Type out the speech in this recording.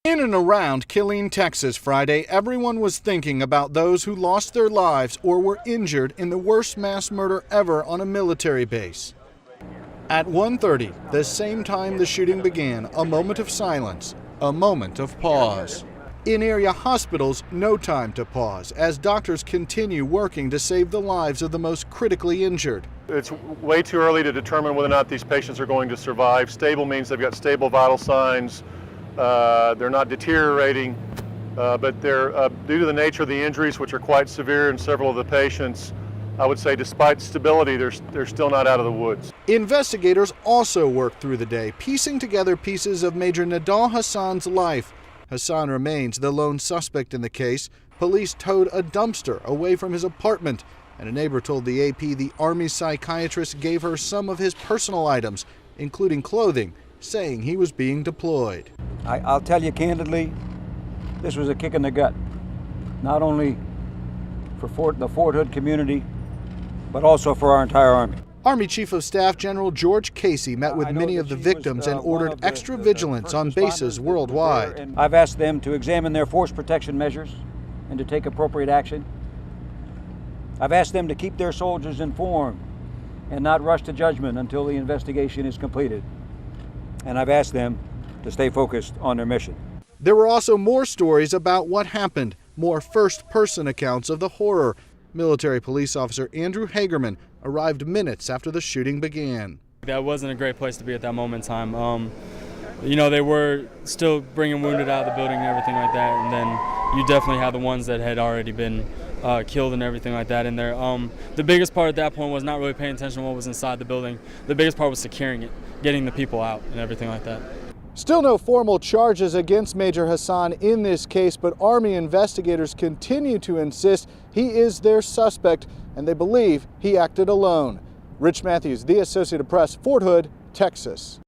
In and around Killeen, Texas Friday, everyone was thinking about those who lost their lives or were injured in the worst mass murder ever on a military base. At 1:30, the same time the shooting began, a moment of silence, a moment of pause. In area hospitals, no time to pause as doctors continue working to save the lives of the most critically injured. It's way too early to determine whether or not these patients are going to survive. Stable means they've got stable vital signs. They're not deteriorating, but they're due to the nature of the injuries, which are quite severe in several of the patients. I would say despite stability, they're still not out of the woods. Investigators also worked through the day, piecing together pieces of Major Nidal Hasan's life. Hasan remains the lone suspect in the case. Police towed a dumpster away from his apartment, and a neighbor told the AP the Army psychiatrist gave her some of his personal items, including clothing, saying he was being deployed. I'll tell you candidly, this was a kick in the gut, not only for the Fort Hood community, but also for our entire Army. Army Chief of Staff General George Casey met with many of the victims and ordered extra vigilance on bases worldwide. I've asked them to examine their force protection measures and to take appropriate action. I've asked them to keep their soldiers informed and not rush to judgment until the investigation is completed. And I've asked them to stay focused on their mission. There were also more stories about what happened, more first-person accounts of the horror. Military police officer Andrew Hagerman arrived minutes after the shooting began. That wasn't a great place to be at that moment in time. They were still bringing wounded out of the building and everything like that, and then you definitely had the ones that had already been killed and everything like that in there. The biggest part at that point was not really paying attention to what was inside the building. The biggest part was securing it, getting the people out and everything like that. Still no formal charges against Major Hasan in this case, but Army investigators continue to insist he is their suspect, and they believe he acted alone. Rich Matthews, The Associated Press, Fort Hood, Texas.